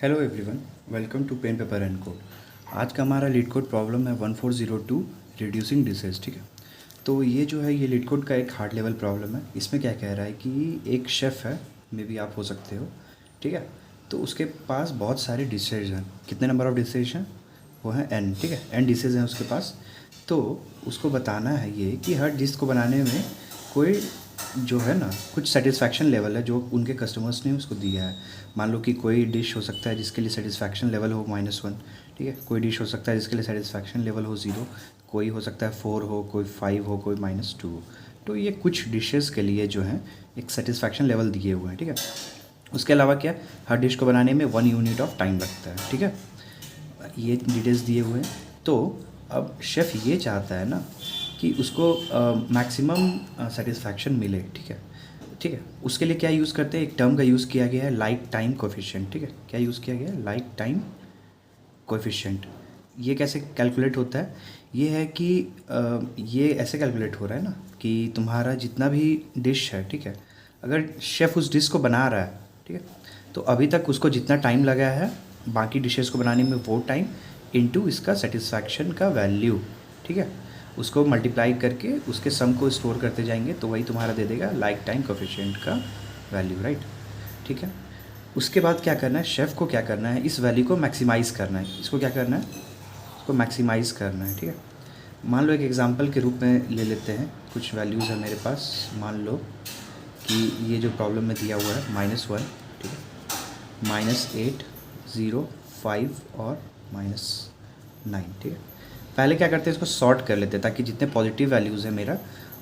Hello everyone, welcome to pen paper and code. आज का हमारा लीड कोड प्रॉब्लम है 1402 रिड्यूसिंग डिसेज। ठीक है, तो ये जो है ये लीड कोड का एक हार्ड लेवल प्रॉब्लम है। इसमें क्या कह रहा है कि एक शेफ़ है, मे बी आप हो सकते हो। ठीक है, तो उसके पास बहुत सारे डिशेज हैं। कितने नंबर ऑफ डिशेज हैं? वो हैं एन। ठीक है, एन डिशेज हैं उसके पास। तो उसको बताना है ये कि हर डिश को बनाने में कोई जो है ना कुछ सेटिस्फैक्शन लेवल है जो उनके कस्टमर्स ने उसको दिया है। मान लो कि कोई डिश हो सकता है जिसके लिए सेटिस्फैक्शन लेवल हो -1। ठीक है, कोई डिश हो सकता है जिसके लिए सेटिस्फैक्शन लेवल हो 0, कोई हो सकता है 4 हो, कोई 5 हो, कोई -2 हो। तो ये कुछ डिशेस के लिए जो है एक सेटिस्फैक्शन लेवल दिए हुए हैं। ठीक है, उसके अलावा क्या, हर डिश को बनाने में 1 यूनिट ऑफ टाइम लगता है। ठीक है, ये डिटेल्स दिए हुए हैं। तो अब शेफ़ ये चाहता है ना कि उसको मैक्सिमम सेटिस्फैक्शन मिले। ठीक है, ठीक है, उसके लिए क्या यूज़ करते हैं, एक टर्म का यूज़ किया गया है, लाइक टाइम कोफिशिएंट। ठीक है, क्या यूज़ किया गया है, लाइक टाइम कोफिशिएंट। ये कैसे कैलकुलेट होता है, ये है कि ये ऐसे कैलकुलेट हो रहा है ना कि तुम्हारा जितना भी डिश है, ठीक है, अगर शेफ़ उस डिश को बना रहा है, ठीक है, तो अभी तक उसको जितना टाइम लगा है बाकी डिशेस को बनाने में वो टाइम इनटू इसका सेटिस्फैक्शन का वैल्यू, ठीक है, उसको मल्टीप्लाई करके उसके सम को स्टोर करते जाएंगे तो वही तुम्हारा दे देगा लाइक टाइम कोफिशिएंट का वैल्यू। राइट, ठीक है। उसके बाद क्या करना है, शेफ़ को क्या करना है, इस वैल्यू को मैक्सिमाइज़ करना है। इसको क्या करना है, इसको मैक्सिमाइज़ करना है। ठीक है, मान लो एक एग्जांपल के रूप में ले लेते हैं, कुछ वैल्यूज़ है मेरे पास। मान लो कि ये जो प्रॉब्लम में दिया हुआ है -1, ठीक है, -8, 0, 5 और -9। ठीक है, पहले क्या करते हैं, इसको सॉर्ट कर लेते हैं ताकि जितने पॉजिटिव वैल्यूज़ हैं मेरा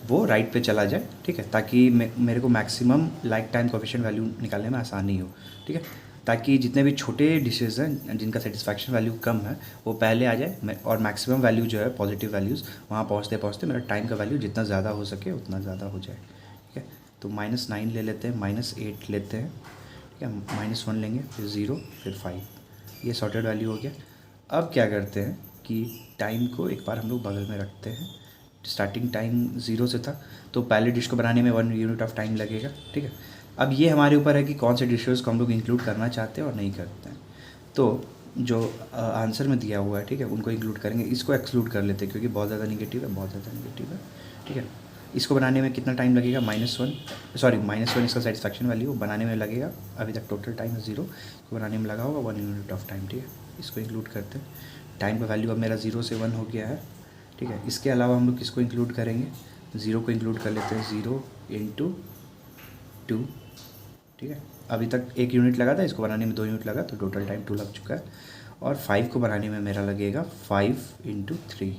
वो राइट पे चला जाए। ठीक है, ताकि मेरे को maximum like time coefficient value निकालने में आसानी हो। ठीक है, ताकि जितने भी छोटे डिशेज़ हैं जिनका सेटिस्फैक्शन वैल्यू कम है वो पहले आ जाए और मैक्सिमम वैल्यू जो है पॉजिटिव वैल्यूज़ वहाँ पहुँचते पहुँचते मेरा टाइम का वैल्यू जितना ज़्यादा हो सके उतना ज़्यादा हो जाए। ठीक है, तो -9 ले लेते हैं, -8 लेते हैं, ठीक है, -1 लेंगे, फिर 0, फिर 5। ये सॉर्टेड वैल्यू हो गया। अब क्या करते हैं कि टाइम को एक बार हम लोग बगल में रखते हैं। स्टार्टिंग टाइम 0 से था तो पहले डिश को बनाने में 1 यूनिट ऑफ टाइम लगेगा। ठीक है, अब ये हमारे ऊपर है कि कौन से डिशेस को हम लोग इंक्लूड करना चाहते हैं और नहीं करते हैं। तो जो आंसर में दिया हुआ है, ठीक है, उनको इंक्लूड करेंगे, इसको एक्सक्लूड कर लेते हैं क्योंकि बहुत ज़्यादा निगेटिव है, बहुत ज़्यादा निगेटिव है। ठीक है, इसको बनाने में कितना टाइम लगेगा, -1 इसका सेटिस्फैक्शन वैल्यू बनाने में लगेगा। अभी तक टोटल टाइम है 0, इसको बनाने में लगा होगा 1 यूनिट ऑफ टाइम। ठीक है, इसको इंक्लूड करते हैं। टाइम का वैल्यू अब मेरा 0 से 1 हो गया है। ठीक है, इसके अलावा हम लोग किसको इंक्लूड करेंगे, 0 को इंक्लूड कर लेते हैं, 0 × 2। ठीक है, अभी तक 1 यूनिट लगा था, इसको बनाने में 2 यूनिट लगा तो टोटल टाइम 2 लग चुका है। और 5 को बनाने में मेरा लगेगा 5 × 3।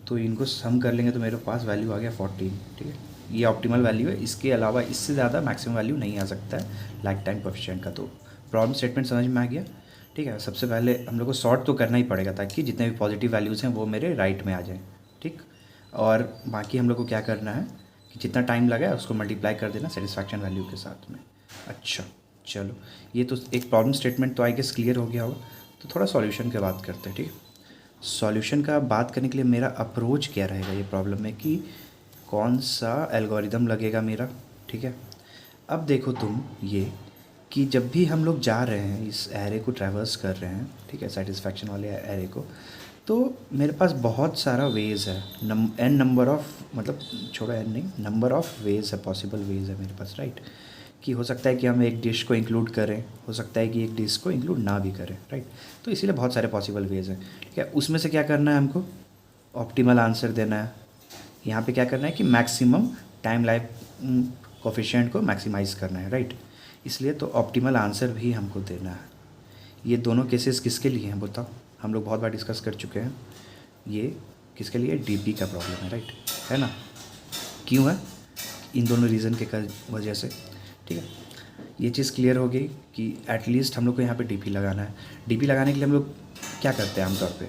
तो इनको सम कर लेंगे तो मेरे पास वैल्यू आ गया 14। ठीक है, ये ऑप्टिमल वैल्यू है, इसके अलावा इससे ज़्यादा मैक्सिमम वैल्यू नहीं आ सकता है लाइक टाइम कोफिशिएंट का। तो प्रॉब्लम स्टेटमेंट समझ में आ गया। ठीक है, सबसे पहले हम लोग को सॉर्ट तो करना ही पड़ेगा ताकि जितने भी पॉजिटिव वैल्यूज़ हैं वो मेरे राइट में आ जाएँ। ठीक, और बाकी हम लोग को क्या करना है कि जितना टाइम लगा है उसको मल्टीप्लाई कर देना सेटिस्फैक्शन वैल्यू के साथ में। अच्छा, चलो, ये तो एक प्रॉब्लम स्टेटमेंट तो आई गेस क्लियर हो गया होगा। तो थोड़ा सॉल्यूशन की बात करते हैं। ठीक है, सॉल्यूशन का बात करने के लिए मेरा अप्रोच क्या रहेगा ये प्रॉब्लम में कि कौन सा एल्गोरिदम लगेगा मेरा। ठीक है, अब देखो तुम ये कि जब भी हम लोग जा रहे हैं इस एरे को ट्रैवर्स कर रहे हैं, ठीक है, सेटिस्फैक्शन वाले एरे को, तो मेरे पास बहुत सारा वेज़ है, एन नंबर ऑफ, मतलब छोड़ो एन नहीं, नंबर ऑफ वेज़ है, पॉसिबल वेज़ है मेरे पास। राइट, कि हो सकता है कि हम एक डिश को इंक्लूड करें, हो सकता है कि एक डिश को इंक्लूड ना भी करें। राइट, तो इसीलिए बहुत सारे पॉसिबल वेज़ हैं। ठीक है, उसमें से क्या करना है हमको, ऑप्टिमल आंसर देना है। यहाँ पे क्या करना है कि मैक्सिमम टाइम लाइफ कोफिशिएंट को मैक्सिमाइज़ करना है। राइट, इसलिए तो ऑप्टिमल आंसर भी हमको देना है। ये दोनों केसेस किसके लिए हैं बताओ, हम लोग बहुत बार डिस्कस कर चुके हैं। ये किसके लिए, डीपी का प्रॉब्लम है। राइट, है ना, क्यों है, इन दोनों रीज़न के वजह से। ठीक है, ये चीज़ क्लियर हो गई कि एटलीस्ट हम लोग को यहाँ पे डीपी लगाना है। डीपी लगाने के लिए हम लोग क्या करते हैं आमतौर पे,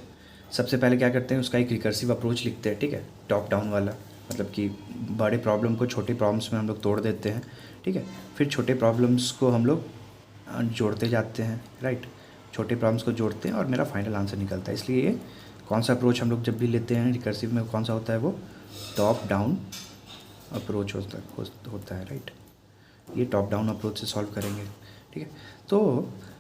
सबसे पहले क्या करते हैं, उसका एक रिकर्सिव अप्रोच लिखते हैं। ठीक है, टॉप डाउन वाला, मतलब कि बड़े प्रॉब्लम को छोटे प्रॉब्लम्स में हम लोग तोड़ देते हैं। ठीक है, फिर छोटे प्रॉब्लम्स को हम लोग जोड़ते जाते हैं। राइट, छोटे प्रॉब्लम्स को जोड़ते हैं और मेरा फाइनल आंसर निकलता है। इसलिए ये कौन सा अप्रोच हम लोग जब भी लेते हैं रिकर्सिव में, कौन सा होता है, वो टॉप डाउन अप्रोच होता है। राइट, ये टॉप डाउन अप्रोच से सॉल्व करेंगे। ठीक है, तो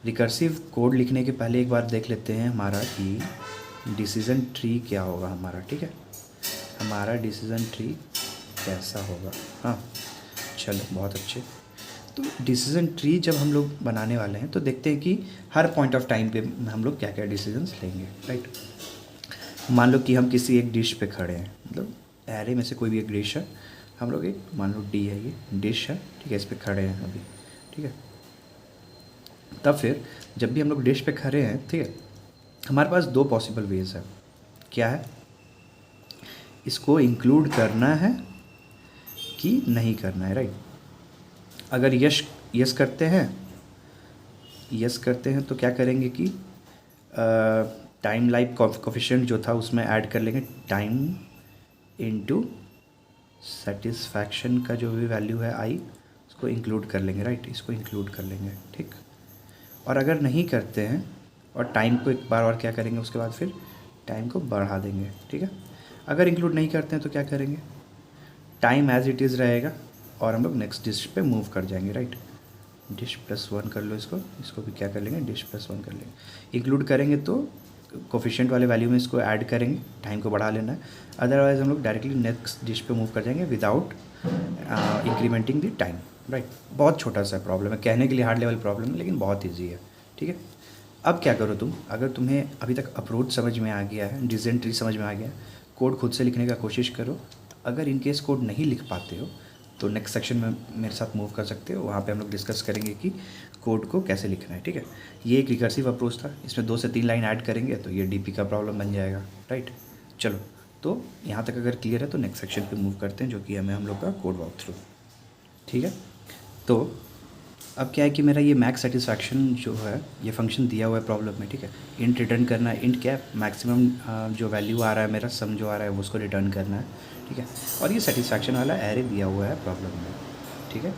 रिकर्सिव कोड लिखने के पहले एक बार देख लेते हैं हमारा कि डिसीजन ट्री क्या होगा हमारा, ठीक है। हमारा डिसीजन ट्री कैसा होगा, हाँ चलो बहुत अच्छे। तो डिसीजन ट्री जब हम लोग बनाने वाले हैं तो देखते हैं कि हर पॉइंट ऑफ टाइम पे हम लोग क्या क्या डिसीजंस लेंगे, राइट। मान लो कि हम किसी एक डिश पे खड़े हैं, मतलब एरे में से कोई भी एक डिश है, हम लोग एक मान लो डी है, ये डिश है, ठीक है, इस पे खड़े हैं अभी, ठीक है। तब फिर जब भी हम लोग डिश पे खड़े हैं, ठीक है, हमारे पास दो पॉसिबल वेज है। क्या है, इसको इंक्लूड करना है कि नहीं करना है, राइट। अगर यस करते हैं तो क्या करेंगे कि टाइम लाइफ कोफिशिएंट जो था उसमें ऐड कर लेंगे टाइम इनटू सेटिस्फैक्शन का जो भी वैल्यू है आई, उसको इंक्लूड कर लेंगे, राइट, इसको इंक्लूड कर लेंगे, ठीक। और अगर नहीं करते हैं और टाइम को एक बार और क्या करेंगे, उसके बाद फिर टाइम को बढ़ा देंगे, ठीक है। अगर इंक्लूड नहीं करते हैं तो क्या करेंगे, टाइम एज इट इज़ रहेगा और हम लोग नेक्स्ट डिश पे मूव कर जाएंगे, राइट। डिश +1 कर लो, इसको भी क्या कर लेंगे, डिश +1 कर लेंगे। इंक्लूड करेंगे तो कोफिशिएंट वाले वैल्यू में इसको ऐड करेंगे, टाइम को बढ़ा लेना है। अदरवाइज हम लोग डायरेक्टली नेक्स्ट डिश पे मूव कर जाएंगे without incriminating the time, right. बहुत छोटा सा प्रॉब्लम है, कहने के लिए हार्ड लेवल प्रॉब्लम है लेकिन बहुत ईजी है, ठीक है। अब क्या करो तुम, अगर तुम्हें अभी तक अप्रोच समझ में आ गया है, डिसीजन ट्री समझ में आ गया है, कोड खुद से लिखने का कोशिश करो। अगर इन केस कोड नहीं लिख पाते हो तो नेक्स्ट सेक्शन में मेरे साथ मूव कर सकते हो, वहाँ पे हम लोग डिस्कस करेंगे कि कोड को कैसे लिखना है, ठीक है। ये एक रिकर्सिव अप्रोच था, इसमें 2 से 3 लाइन ऐड करेंगे तो ये डीपी का प्रॉब्लम बन जाएगा, राइट। चलो, तो यहाँ तक अगर क्लियर है तो नेक्स्ट सेक्शन पे मूव करते हैं जो कि हमें हम लोग का कोड वॉक थ्रू, ठीक है। तो अब क्या है कि मेरा ये मैक्स सेटिस्फैक्शन जो है ये फंक्शन दिया हुआ है प्रॉब्लम में, ठीक है। इंट रिटर्न करना है, इंट क्या है, मैक्सिमम जो वैल्यू आ रहा है मेरा सम जो आ रहा है वो उसको रिटर्न करना है, ठीक है। और ये सेटिस्फैक्शन वाला एरे दिया हुआ है प्रॉब्लम में, ठीक है।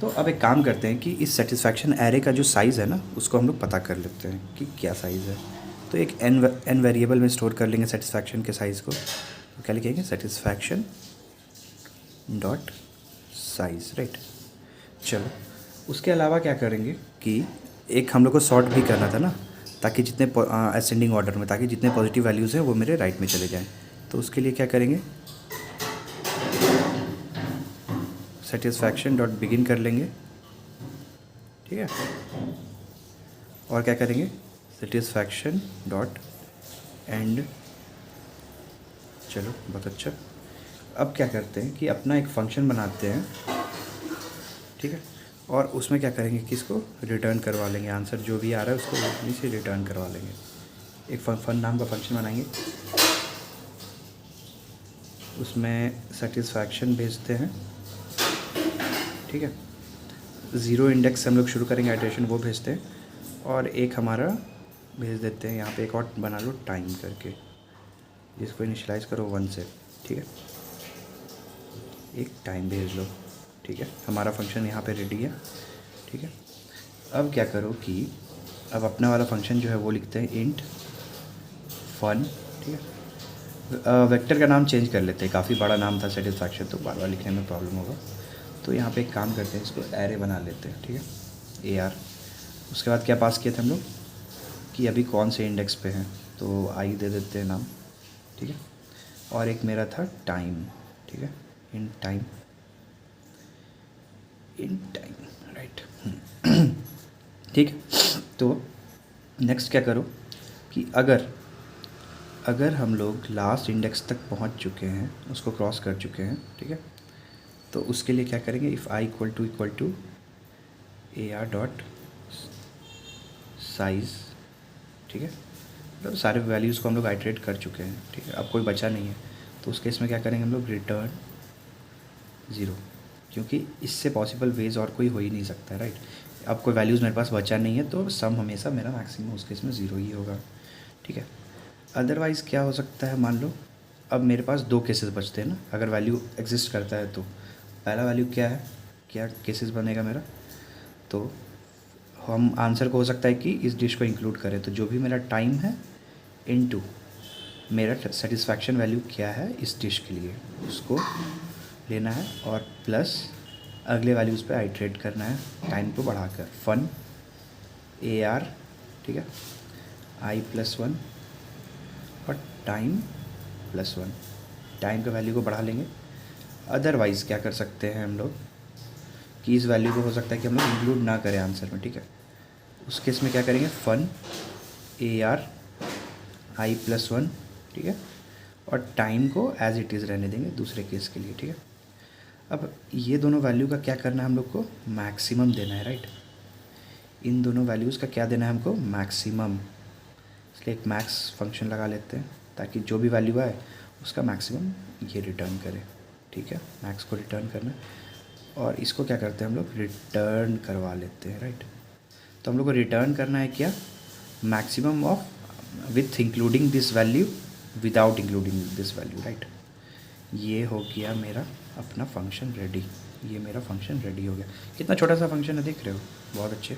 तो अब एक काम करते हैं कि इस सेटिस्फैक्शन एरे का जो साइज़ है ना उसको हम लोग पता कर लेते हैं कि क्या साइज़ है। तो एक एन वेरिएबल में स्टोर कर लेंगे सेटिस्फैक्शन के साइज़ को, तो क्या लिखेंगे, सेटिस्फैक्शन डॉट साइज़, राइट। चलो, उसके अलावा क्या करेंगे कि एक हम लोग को सॉर्ट भी करना था ना, ताकि जितने असेंडिंग ऑर्डर में, ताकि जितने पॉजिटिव वैल्यूज़ हैं वो मेरे राइट में चले जाएं। तो उसके लिए क्या करेंगे, सेटिस्फैक्शन डॉट बिगिन कर लेंगे, ठीक है। और क्या करेंगे, सेटिस्फैक्शन डॉट एंड। चलो बहुत अच्छा। अब क्या करते हैं कि अपना एक फंक्शन बनाते हैं, ठीक है। और उसमें क्या करेंगे कि इसको रिटर्न करवा लेंगे, आंसर जो भी आ रहा है उसको उसी से रिटर्न करवा लेंगे। एक फन नाम का फंक्शन बनाएंगे, उसमें सेटिस्फैक्शन भेजते हैं, ठीक है। 0 इंडेक्स से हम लोग शुरू करेंगे आइटरेशन, वो भेजते हैं। और एक हमारा भेज देते हैं यहाँ पे, एक और बना लो टाइम करके, जिसको इनिशियलाइज़ करो 1 से, ठीक है। एक टाइम भेज लो, ठीक है। हमारा फंक्शन यहाँ पे रेडी है, ठीक है। अब क्या करो कि अब अपना वाला फंक्शन जो है वो लिखते हैं इंट फन, ठीक है। वेक्टर का नाम चेंज कर लेते हैं, काफ़ी बड़ा नाम था सेटिस्फैक्शन, तो बार बार लिखने में प्रॉब्लम होगा। तो यहाँ पे एक काम करते हैं, इसको एरे बना लेते हैं, ठीक है, AR। उसके बाद क्या पास किए थे हम लोग कि अभी कौन से इंडेक्स पे हैं, तो आई दे देते हैं नाम, ठीक है। और एक मेरा था टाइम, ठीक है, इन टाइम राइट, ठीक है। तो नेक्स्ट क्या करो कि अगर हम लोग लास्ट इंडेक्स तक पहुंच चुके हैं, उसको क्रॉस कर चुके हैं, ठीक है, तो उसके लिए क्या करेंगे, if I equal to AR dot size, ठीक है। मतलब सारे वैल्यूज़ को हम लोग आइटरेट कर चुके हैं, ठीक है, अब कोई बचा नहीं है। तो उस केस में क्या करेंगे हम लोग, रिटर्न 0, क्योंकि इससे पॉसिबल वेज और कोई हो ही नहीं सकता, राइट। अब कोई वैल्यूज़ मेरे पास बचा नहीं है तो सम हमेशा मेरा मैक्सिमम उस केस में 0 ही होगा, ठीक है। अदरवाइज़ क्या हो सकता है, मान लो अब मेरे पास 2 केसेस बचते हैं ना, अगर वैल्यू एग्जिस्ट करता है तो पहला वैल्यू क्या है, क्या केसेस बनेगा मेरा, तो हम आंसर को हो सकता है कि इस डिश को इंक्लूड करें, तो जो भी मेरा टाइम है इनटू मेरा सेटिस्फैक्शन वैल्यू क्या है इस डिश के लिए उसको लेना है, और प्लस अगले वैल्यूज़ पे आइट्रेट करना है टाइम को बढ़ाकर, फन ए आर, ठीक है, आई प्लस वन और टाइम प्लस वन। टाइम का वैल्यू को बढ़ा लेंगे। अदरवाइज़ क्या कर सकते हैं हम लोग कि इस वैल्यू को हो सकता है कि हम लोग इंक्लूड ना करें आंसर में, ठीक है। उस केस में क्या करेंगे, fun A R I plus one, ठीक है, और टाइम को एज इट इज़ रहने देंगे दूसरे केस के लिए, ठीक है। अब ये दोनों वैल्यू का क्या करना है हम लोग को, मैक्सिमम देना है, राइट। इन दोनों वैल्यूज़ का क्या देना है हमको, मैक्सिमम। इसलिए एक मैक्स फंक्शन लगा लेते हैं ताकि जो भी वैल्यू आए उसका मैक्सिमम ये रिटर्न करे, ठीक है। मैक्स को रिटर्न करना है और इसको क्या करते हैं हम लोग, रिटर्न करवा लेते हैं, राइट। तो हम लोग को रिटर्न करना है क्या, maximum of with including this value without including this value, right. ये हो गया मेरा अपना फंक्शन रेडी। ये मेरा फंक्शन रेडी हो गया। कितना छोटा सा फंक्शन है, देख रहे हो, बहुत अच्छे।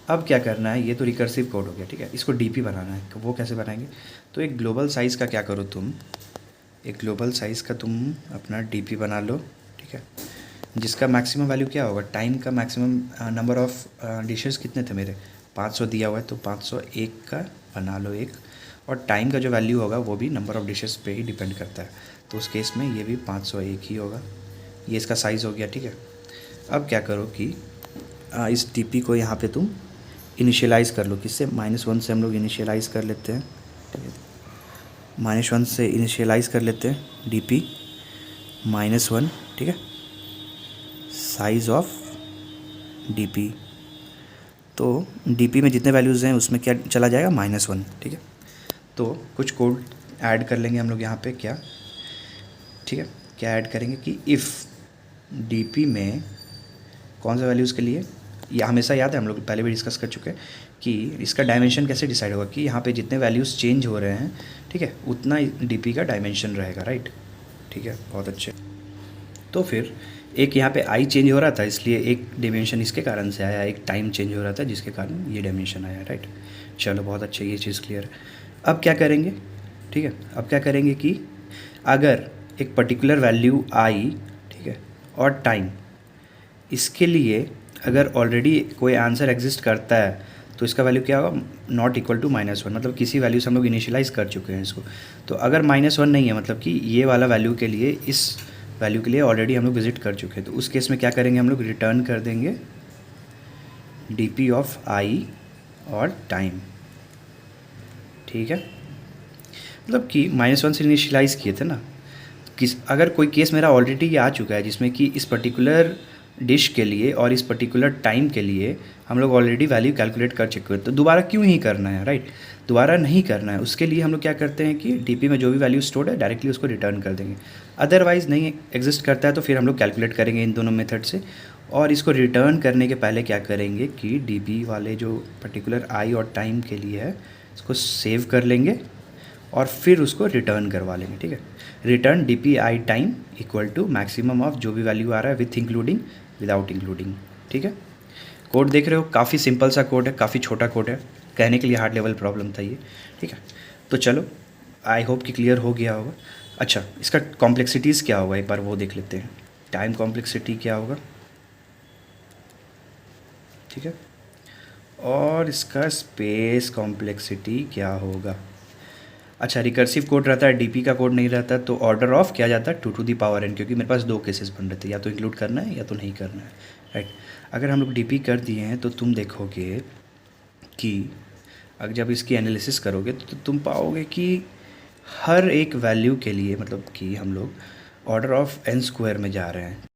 अब क्या करना है, ये तो रिकर्सिव कोड हो गया, ठीक है। इसको डीपी बनाना है, वो कैसे बनाएंगे, तो एक ग्लोबल साइज़ का क्या करो तुम, एक ग्लोबल साइज़ का तुम अपना डीपी बना लो, ठीक है, जिसका मैक्सिमम वैल्यू क्या होगा, टाइम का मैक्सिमम नंबर ऑफ़ डिशेस कितने थे मेरे, 500 दिया हुआ है, तो 501 का बना लो एक। और टाइम का जो वैल्यू होगा वो भी नंबर ऑफ़ डिशेस पे ही डिपेंड करता है, तो उस केस में ये भी 501 ही होगा। ये इसका साइज़ हो गया, ठीक है। अब क्या करो कि इस डीपी को यहाँ पे तुम इनिशियलाइज़ कर लो, किससे, -1 से हम लोग इनिशियलाइज़ कर लेते हैं, ठीक है। -1 से इनिशियलाइज़ कर लेते हैं डीपी -1, ठीक है। साइज़ ऑफ डीपी, तो डीपी में जितने वैल्यूज़ हैं उसमें क्या चला जाएगा, -1, ठीक है। तो कुछ कोड ऐड कर लेंगे हम लोग यहाँ पे, क्या, ठीक है, क्या ऐड करेंगे कि इफ़ डीपी में कौन सा वैल्यूज़ के लिए, ये हमेशा याद है, हम लोग पहले भी डिस्कस कर चुके हैं कि इसका डायमेंशन कैसे डिसाइड होगा, कि यहाँ पे जितने वैल्यूज़ चेंज हो रहे हैं, ठीक है, उतना डीपी का डायमेंशन रहेगा, राइट, ठीक है, बहुत अच्छे। तो फिर एक यहाँ पे आई चेंज हो रहा था, इसलिए एक डायमेंशन इसके कारण से आया, एक टाइम चेंज हो रहा था जिसके कारण ये डायमेंशन आया, राइट। चलो बहुत अच्छे, ये चीज़ क्लियर है। अब क्या करेंगे, ठीक है, अब क्या करेंगे कि अगर एक पर्टिकुलर वैल्यू आई, ठीक है, और टाइम, इसके लिए अगर ऑलरेडी कोई आंसर एग्जिस्ट करता है तो इसका वैल्यू क्या होगा, नॉट इक्वल टू -1, मतलब किसी वैल्यू से हम लोग इनिशियलाइज़ कर चुके हैं इसको। तो अगर -1 नहीं है, मतलब कि ये वाला वैल्यू के लिए, इस वैल्यू के लिए ऑलरेडी हम लोग विजिट कर चुके हैं, तो उस केस में क्या करेंगे, हम लोग रिटर्न कर देंगे डीपी ऑफ आई और टाइम, ठीक है। मतलब कि -1 से इनिशियलाइज़ किए थे ना, अगर कोई केस मेरा ऑलरेडी आ चुका है जिसमें कि इस पर्टिकुलर डिश के लिए और इस पर्टिकुलर टाइम के लिए हम लोग ऑलरेडी वैल्यू कैलकुलेट कर चुके हैं, तो दोबारा क्यों ही करना है, राइट। दोबारा नहीं करना है, उसके लिए हम लोग क्या करते हैं कि डीपी में जो भी वैल्यू स्टोर्ड है डायरेक्टली उसको रिटर्न कर देंगे। अदरवाइज़ नहीं एग्जिस्ट करता है तो फिर हम लोग कैलकुलेट करेंगे इन दोनों मेथड से, और इसको रिटर्न करने के पहले क्या करेंगे कि डीपी वाले जो पर्टिकुलर आई और टाइम के लिए है इसको सेव कर लेंगे और फिर उसको रिटर्न करवा लेंगे, ठीक है। Return DP I time equal to maximum of जो भी वैल्यू आ रहा है विथ इंक्लूडिंग विदाउट इंक्लूडिंग, ठीक है। कोड देख रहे हो, काफ़ी सिंपल सा कोड है, काफ़ी छोटा कोड है, कहने के लिए हार्ड लेवल प्रॉब्लम था ये, ठीक है। तो चलो, आई होप कि क्लियर हो गया होगा। अच्छा, इसका कॉम्प्लेक्सिटीज़ क्या होगा एक बार वो देख लेते हैं। टाइम कॉम्प्लेक्सिटी क्या होगा, ठीक है, और इसका स्पेस कॉम्प्लेक्सिटी क्या होगा। अच्छा, रिकर्सिव कोड रहता है, डीपी का कोड नहीं रहता, तो ऑर्डर ऑफ किया जाता है 2n, क्योंकि मेरे पास दो केसेस बन रहे थे, या तो इंक्लूड करना है या तो नहीं करना है, राइट। अगर हम लोग डीपी कर दिए हैं तो तुम देखोगे कि अगर जब इसकी एनालिसिस करोगे तो तुम पाओगे कि हर एक वैल्यू के लिए, मतलब कि हम लोग ऑर्डर ऑफ n² में जा रहे हैं।